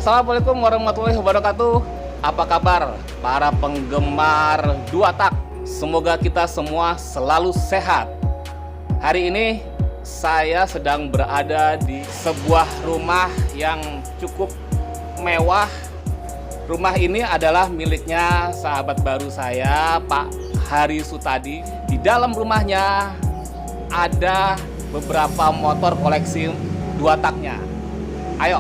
Assalamualaikum warahmatullahi wabarakatuh. Apa kabar para penggemar dua tak? Semoga kita semua selalu sehat. Hari ini saya sedang berada di sebuah rumah yang cukup mewah. Rumah ini adalah miliknya sahabat baru saya, Pak Hari Sutadi. Di dalam rumahnya ada beberapa motor koleksi dua taknya. Ayo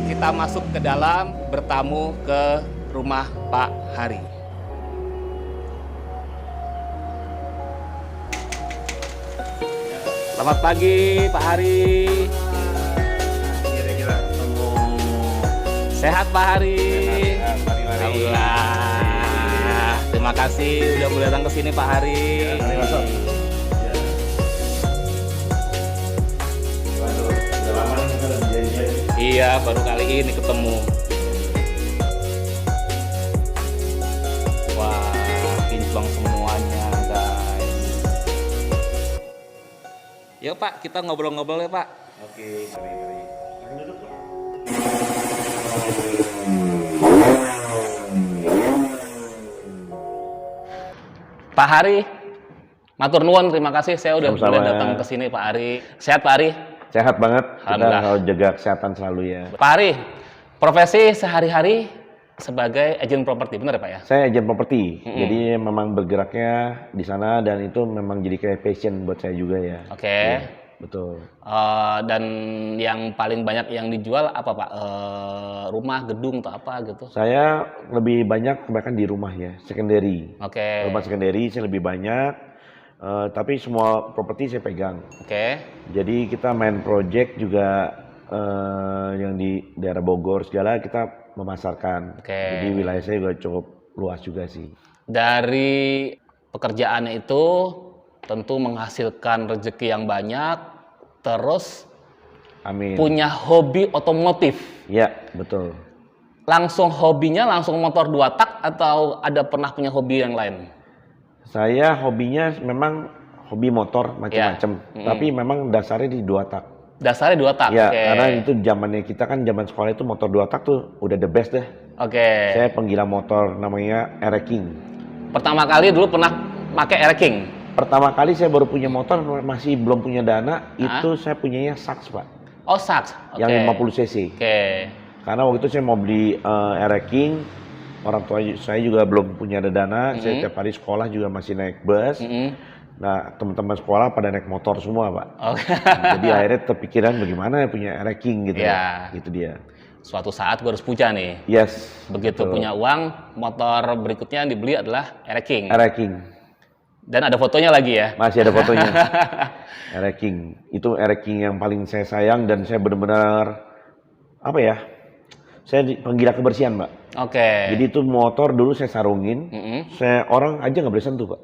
kita masuk ke dalam, bertamu ke rumah Pak Hari. Selamat pagi Pak Hari. Sehat Pak Hari. Alhamdulillah. Terima kasih sudah boleh datang ke sini Pak Hari. Mari masuk. Udah lama nih kita udah janjian. Iya, baru kali ini ketemu. Wah, kinclong semuanya guys. Yuk Pak, kita ngobrol-ngobrol ya Pak. Oke, mari. Silahkan duduk, Pak. Pak Hari, matur nuwun, terima kasih saya udah Sama-sama. boleh datang ke sini Pak Hari. Sehat Pak Hari? Sehat banget. Kita Alhamdulillah. harus jaga kesehatan selalu ya. Pak Hari, profesi sehari-hari sebagai agen properti, benar ya Pak ya? Saya agen properti, jadi memang bergeraknya di sana dan itu memang jadi kayak passion buat saya juga ya. Oke. Iya, betul. Dan yang paling banyak yang dijual apa Pak? Rumah, gedung atau apa gitu? Saya lebih banyak kebanyakan di rumah ya, secondary. Oke. Rumah secondary saya lebih banyak, tapi semua properti saya pegang. Oke. Jadi kita main project juga yang di daerah Bogor segala kita memasarkan. Oke. Jadi wilayah saya juga cukup luas juga sih. Dari pekerjaannya itu tentu menghasilkan rezeki yang banyak, terus Amin. punya hobi otomotif. Ya, betul. Langsung hobinya langsung motor dua tak atau ada pernah punya hobi yang lain? Saya hobinya memang hobi motor macam-macam, Ya. tapi memang dasarnya di dua tak. Dasarnya dua tak. Ya, Oke. karena itu zamannya kita kan zaman sekolah itu motor dua tak tuh udah the best deh. Oke. Saya penggila motor namanya Air King. Pertama kali dulu pernah pakai Air King. Pertama kali saya baru punya motor masih belum punya dana, itu saya punyanya Sax, Pak. Oh, Sax. Oke. Yang 50 cc. Oke. Karena waktu itu saya mau beli Air King, orang tua saya juga belum punya ada dana, saya tiap hari sekolah juga masih naik bus. Nah, teman-teman sekolah pada naik motor semua, Pak. Oke. Jadi akhirnya terpikiran bagaimana punya Air King gitu. Ya. Gitu dia. Suatu saat gue harus punya nih. Yes. Begitu betul. punya uang, motor berikutnya yang dibeli adalah Air King. Air King. Dan ada fotonya lagi ya. Masih ada fotonya. Air King. Itu Air King yang paling saya sayang dan saya benar-benar apa ya? Saya penggila kebersihan, Mbak. Oke. Jadi itu motor dulu saya sarungin, saya orang aja nggak boleh sentuh, Pak.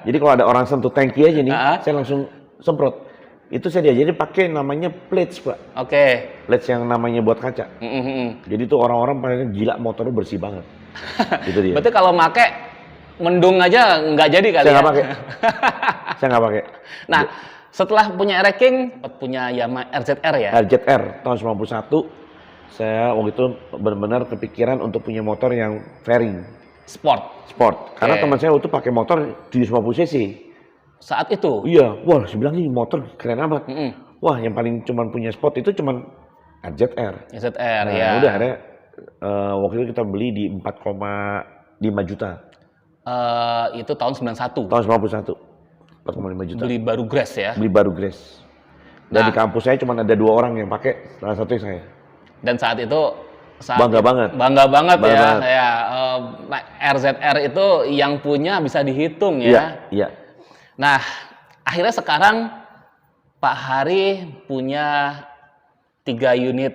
Jadi kalau ada orang sentuh tangki aja nih, saya langsung semprot. Itu saya diajarin pakai namanya plates, Pak. Oke. Plates yang namanya buat kaca. Jadi tuh orang-orang pada gila motornya bersih banget. Gitu dia. Berarti kalau make mendung aja nggak jadi kali Saya ya? nggak pakai. Saya nggak pakai. Nah, setelah punya Air King, punya Yamaha RZR ya? RZR tahun 91, saya waktu itu benar-benar kepikiran untuk punya motor yang fairing. Sport. Karena teman saya waktu itu pakai motor 750 cc. Saat itu? Iya, wah, saya bilang ini motor keren amat. Wah, yang paling cuman punya sport itu cuman RZR. RZR, Nah, ya. udah akhirnya waktu itu kita beli di 4,5 juta. Itu tahun 91. Tahun 91. 4,5 juta. Beli baru Grass ya? Beli baru Grace. Dan di kampus saya cuma ada 2 orang yang pakai, salah satunya saya. Dan saat itu Bangga banget. Bangga banget Bangga ya. banget. Ya, RZR itu yang punya bisa dihitung ya. Iya. Nah, akhirnya sekarang Pak Hari punya 3 unit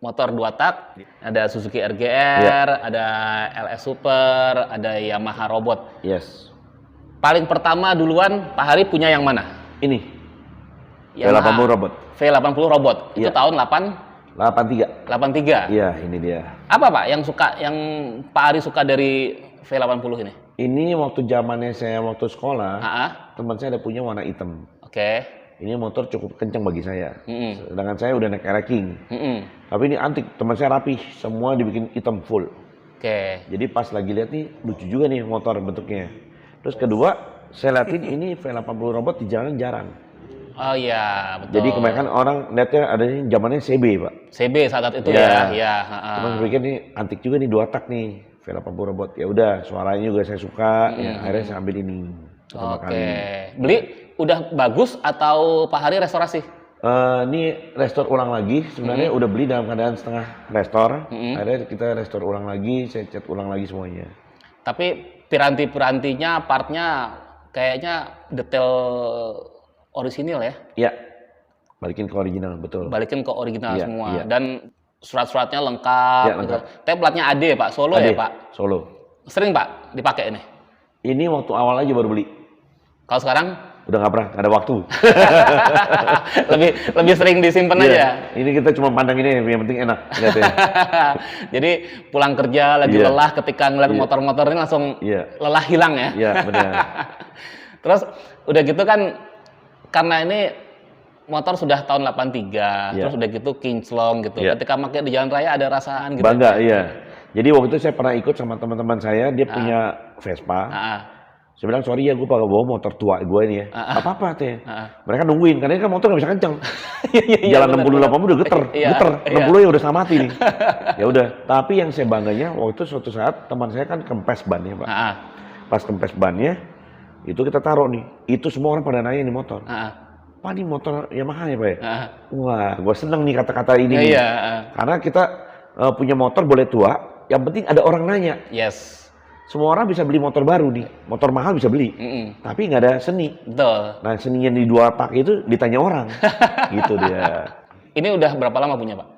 motor 2 tak. Ada Suzuki RGR, ada LS Super, ada Yamaha Robot. Yes. Paling pertama duluan Pak Hari punya yang mana? Ini. Yamaha V80 Robot. V80 Robot. Itu Iya. tahun 83. 83. Iya, ini dia. Apa Pak yang Pak Hari suka dari V80 ini? Ini waktu zamannya saya waktu sekolah, Ah, teman saya ada punya warna hitam. oke. Ini motor cukup kencang bagi saya. Sedangkan saya udah naik racking. Tapi ini antik, teman saya rapi, semua dibikin hitam full. Oke. Jadi pas lagi lihat nih, lucu juga nih motor bentuknya. Terus kedua, saya liatin ini V80 robot di jalanan jarang. Oh iya, betul. Jadi kebanyakan orang lihatnya ada nih zamannya CB, Pak. CB saat itu ya. Iya. Cuma saya pikir nih antik juga nih 2 tak nih V80 robot. Ya udah, suaranya juga saya suka. Ya akhirnya saya ambil ini. Oke. Beli udah bagus atau Pak Hari restorasi? Ini restore ulang lagi. Sebenarnya udah beli dalam keadaan setengah restore. Akhirnya kita restore ulang lagi, saya cat ulang lagi semuanya. Tapi piranti-pirantinya, partnya kayaknya detail orisinil ya? Iya. Balikin ke original, betul. Balikin ke original Iya, semua. iya. Dan surat-suratnya lengkap. Iya, lengkap. Gitu. Tapi platnya AD Pak, Solo AD, ya Pak? Solo. Sering Pak dipakai ini? Ini waktu awal aja baru beli. Kalau sekarang? Udah nggak pernah, nggak ada waktu. lebih sering disimpan Iya, aja. ini kita cuma pandang ini, yang penting enak. Jadi pulang kerja lagi lelah ketika ngeliat motor-motor ini langsung lelah hilang ya. Iya, benar. Terus udah gitu kan karena ini motor sudah tahun 83, terus udah gitu kinclong gitu. Ketika pakai di jalan raya ada rasaan gitu. Bangga, iya. Jadi waktu itu saya pernah ikut sama teman-teman saya, dia punya Vespa. Saya bilang, sorry ya, gue pakai bawa motor tua gue ini ya. Apa-apa teh. Mereka nungguin, karena ini kan motor nggak bisa kencang. Jalan 60-80 udah geter, 60 ya udah sama mati nih. Ya udah. Tapi yang saya bangganya waktu itu suatu saat teman saya kan kempes bannya, Pak. Pas kempes bannya, itu kita taruh nih. Itu semua orang pada nanya nih motor. Pak, ini motor Yamaha ya, Pak ya? Wah, gue seneng nih kata-kata ini. Karena kita punya motor boleh tua, yang penting ada orang nanya. Yes. Semua orang bisa beli motor baru nih, motor mahal bisa beli, tapi nggak ada seni. Betul. Nah seninya di 2 tak itu ditanya orang, gitu dia. Ini udah berapa lama punya Pak?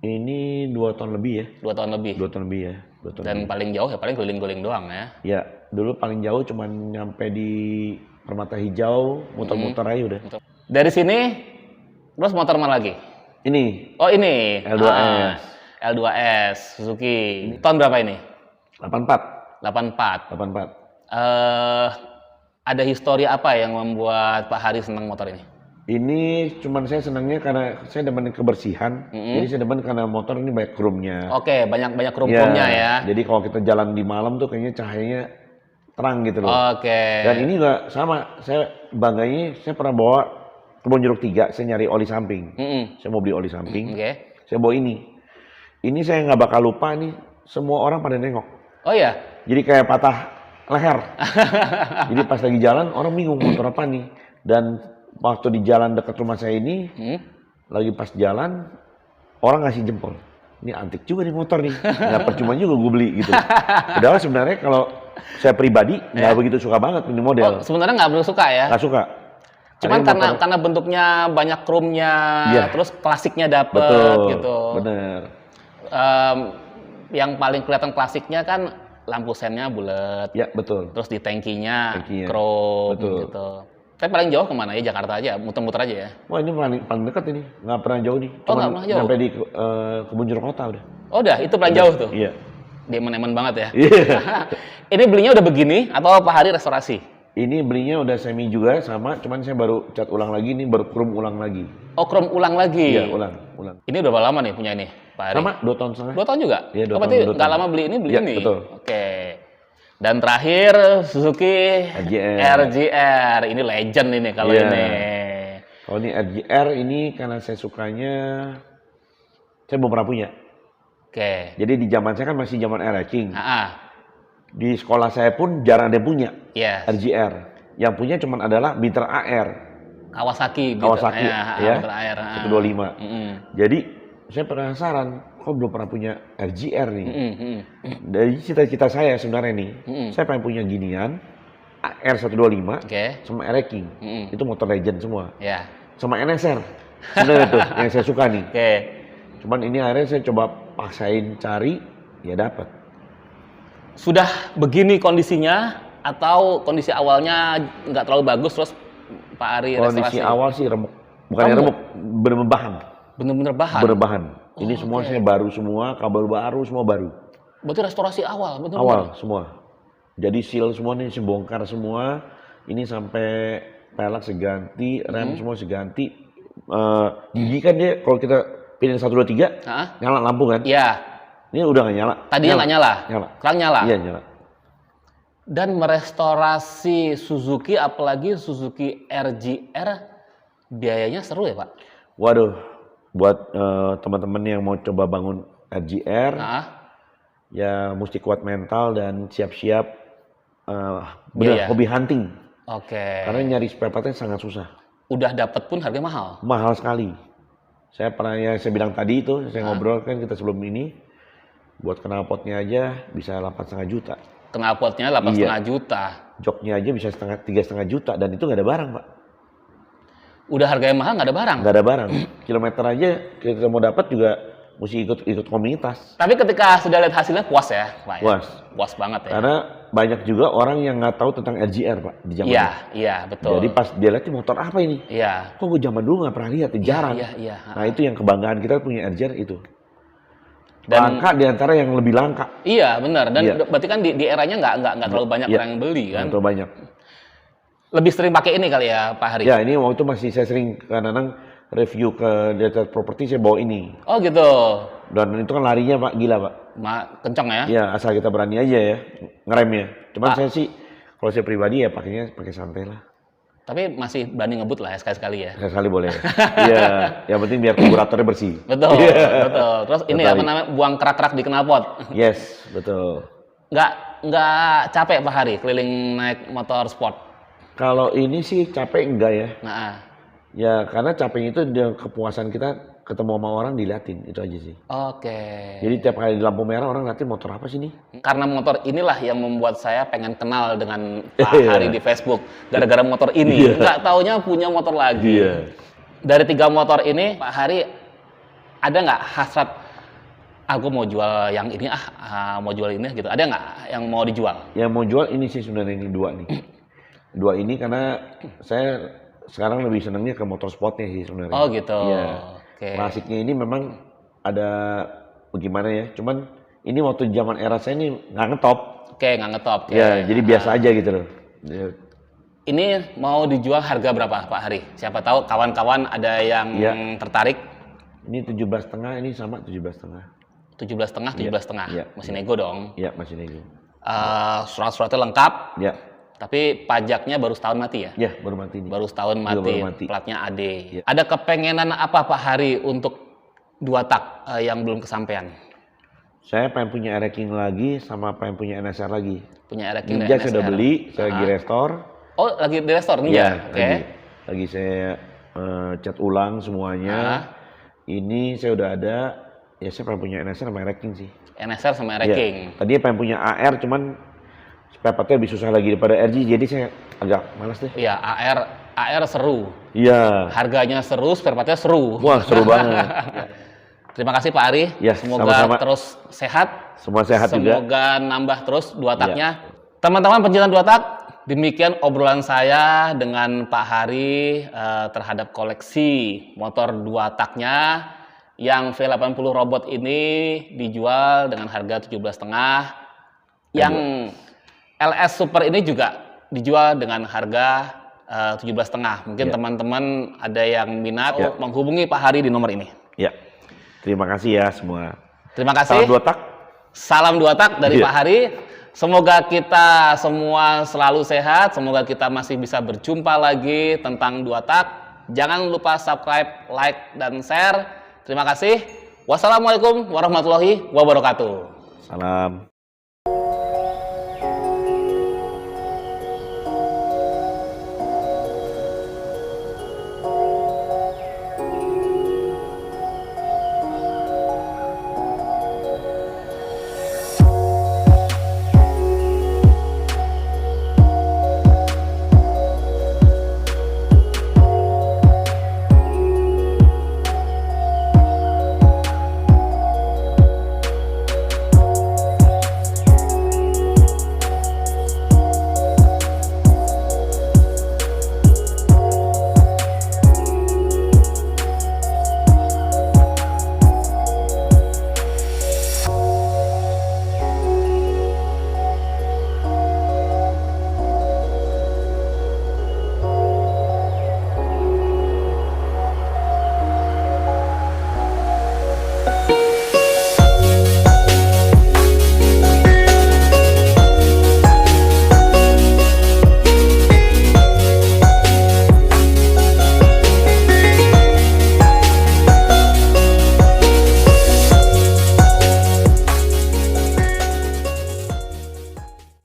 Ini 2 tahun lebih ya. 2 tahun lebih? 2 tahun lebih ya. 2 tahun Dan lebih. paling jauh ya paling keliling-keliling doang ya? Ya, dulu paling jauh cuman nyampe di Permata Hijau, muter-muter aja udah. Dari sini, terus motor mana lagi? Ini. Oh ini? L2S. L2S, Suzuki. Tahun berapa ini? 84. 84. Ada histori apa yang membuat Pak Hari senang motor ini? Ini cuman saya senangnya karena saya demen kebersihan. Jadi saya demen karena motor ini banyak chrome-nya. Oke, banyak chrome-nya ya. Jadi kalau kita jalan di malam tuh kayaknya cahayanya terang gitu loh. Oke. Dan ini juga sama, saya bangganya saya pernah bawa Kebon Jeruk 3, saya nyari oli samping. Saya mau beli oli samping. Saya bawa ini. Ini saya nggak bakal lupa nih, semua orang pada nengok. Oh iya? Jadi kayak patah leher. Jadi pas lagi jalan orang bingung motor apa nih. Dan waktu di jalan dekat rumah saya ini, lagi pas jalan orang ngasih jempol. Ini antik juga nih motor nih. Nggak percuma juga gue beli gitu. Padahal sebenarnya kalau saya pribadi nggak begitu suka banget ini model. Oh, sebenarnya nggak begitu suka ya? Nggak suka. Cuman karena bentuknya banyak chrome-nya, terus klasiknya dapet gitu. Bener. Yang paling kelihatan klasiknya kan lampu sennya bulat. Ya, betul. Terus di tangkinya chrome gitu. Tapi paling jauh kemana ya? Jakarta aja, muter-muter aja ya? Wah ini paling dekat ini, nggak pernah jauh nih. Oh nggak pernah jauh? Sampai di Kebun Jeruk Kota udah. Oh udah, itu paling jauh tuh? Iya. Diemen-emen banget ya? Iya. Ini belinya udah begini atau Pak Hari restorasi? Ini belinya udah semi juga sama, cuman saya baru cat ulang lagi nih, baru chrome ulang lagi. Oh chrome ulang lagi? Iya, ulang. Ini udah berapa lama nih punya ini, Pak Hari? Sama, 2 tahun setengah. 2 tahun juga? Iya, 2 tahun. Berarti nggak lama beli ini? Iya, ini? betul. Oke. Dan terakhir Suzuki RGR. Ini legend ini kalau ini. Kalau ini RGR ini karena saya sukanya, saya belum pernah punya. Oke. Jadi di zaman saya kan masih zaman R-Racing. Di sekolah saya pun jarang ada yang punya RGR. Yang punya cuma adalah Biter AR. Kawasaki ya, Biter AR. 125. Jadi saya penasaran, kok belum pernah punya RGR nih. Dari cita-cita saya sebenarnya nih, saya pengen punya ginian, AR 125 sama R-Racing. Itu motor legend semua. Sama NSR. Sebenarnya tuh yang saya suka nih. Cuman ini akhirnya saya coba paksain cari, ya dapat. Sudah begini kondisinya atau kondisi awalnya nggak terlalu bagus terus Pak Ari restorasi? Kondisi awal sih remuk. Bukannya remuk, bener-bener bahan. Bener-bener bahan? Bener-bahan. Ini semua saya baru semua, kabel baru, semua baru. Berarti restorasi awal? Bener-bener. Awal semua. Jadi seal semua nih, saya bongkar semua. Ini sampai pelek seganti, rem semua seganti. Gigi kan dia kalau kita pilih 1, 2, 3, nyala lampu kan? Iya. Ini udah nggak nyala. Tadinya nggak nyala? Nyala. Sekarang nyala? Iya, nyala. Dan merestorasi Suzuki, apalagi Suzuki RGR, biayanya seru ya Pak? Waduh, buat teman-teman yang mau coba bangun RGR, ya mesti kuat mental dan siap-siap hobi hunting. Oke. Karena nyari spare partnya sangat susah. Udah dapet pun harganya mahal? Mahal sekali. Saya pernah, yang saya bilang tadi itu, saya ngobrol kan kita sebelum ini, buat knalpotnya aja bisa 8,5 juta. Knalpotnya 8,5 juta? Joknya aja bisa 3,5 juta, dan itu nggak ada barang Pak. Udah harganya mahal nggak ada barang? Nggak ada barang. Kilometer aja kita mau dapat juga mesti ikut komunitas. Tapi ketika sudah lihat hasilnya puas ya Pak? Puas. Puas banget ya? Karena banyak juga orang yang nggak tahu tentang RGR Pak di zaman Iya, iya betul. Jadi pas dia lihat motor apa ini? Iya. Kok gue zaman dulu nggak pernah lihat, jarang. Iya. Nah itu yang kebanggaan kita punya RGR itu. Dan langka di antara yang lebih langka. Iya benar. Dan berarti kan di eranya nggak terlalu banyak orang yang beli kan? Nggak terlalu banyak. Lebih sering pakai ini kali ya Pak Hari? Ya ini waktu itu masih saya sering kadang-kadang review ke Data Property, saya bawa ini. Oh gitu. Dan itu kan larinya Pak gila Pak. Kencang ya? Iya, asal kita berani aja ya ngeremnya. Cuman saya sih kalau saya pribadi ya pakainya pakai santai lah. Tapi masih berani ngebut lah ya sekali-sekali ya? Sekali boleh. Iya, yang penting biar karburatornya bersih. Betul, betul. Terus ini apa namanya, buang kerak-kerak di knalpot? Yes, betul. Nggak capek Pak Hari keliling naik motor sport? Kalau ini sih capek enggak ya. Nah. Ya karena capeknya itu kepuasan kita ketemu sama orang diliatin, itu aja sih. Oke. Jadi tiap kali di lampu merah orang liatin motor apa sih nih? Karena motor inilah yang membuat saya pengen kenal dengan Pak Hari di Facebook. Gara-gara motor ini, nggak taunya punya motor lagi. Dari 3 motor ini, Pak Hari ada nggak hasrat, aku mau jual yang ini mau jual ini gitu. Ada nggak yang mau dijual? Yang mau jual ini sih sebenarnya ini 2 nih. 2 ini karena saya sekarang lebih senangnya ke motor sportnya sih sebenarnya. Oh gitu. Iya. Klasiknya ini memang ada bagaimana ya, cuman ini waktu zaman era saya ini nggak ngetop. Oke, nggak ngetop. Ya, jadi biasa aja gitu loh. Ini mau dijual harga berapa Pak Hari? Siapa tahu kawan-kawan ada yang tertarik. Ini 17,5, ini sama 17,5. 17,5, 17,5. Masih nego dong? Iya, masih nego. Surat-suratnya lengkap? Iya. Tapi pajaknya baru setahun mati ya? Iya, baru mati. Baru setahun mati. Platnya AD. Ya. Ada kepengenan apa Pak Hari untuk 2 tak yang belum kesampaian? Saya pengen punya R-King lagi, sama pengen punya NSR lagi. Punya R-King dan Ninja NSR? saya udah beli, saya lagi restore. Oh, lagi di restore Ninja? Iya, Oke. Lagi saya cat ulang semuanya. Ini saya udah ada, ya saya pengen punya NSR sama R-King sih. NSR sama R-King? Ya. Tadinya pengen punya AR, cuman spare partnya lebih susah lagi daripada RG, jadi saya agak malas deh. Iya, AR seru. Iya. Harganya seru, spare partnya seru. Wah, seru banget. Terima kasih Pak Ari. Ya, semoga sama-sama. terus sehat. Semua sehat juga. Semoga nambah terus 2 taknya. Teman-teman pencinta 2 tak, demikian obrolan saya dengan Pak Hari terhadap koleksi motor 2 taknya yang V80 Robot ini dijual dengan harga 17,5. Yang LS Super ini juga dijual dengan harga 17,5. Mungkin teman-teman ada yang minat menghubungi Pak Hari di nomor ini. Ya. Terima kasih ya semua. Terima kasih. Salam 2 tak. Salam 2 tak dari Pak Hari. Semoga kita semua selalu sehat. Semoga kita masih bisa berjumpa lagi tentang 2 tak. Jangan lupa subscribe, like, dan share. Terima kasih. Wassalamualaikum warahmatullahi wabarakatuh. Salam.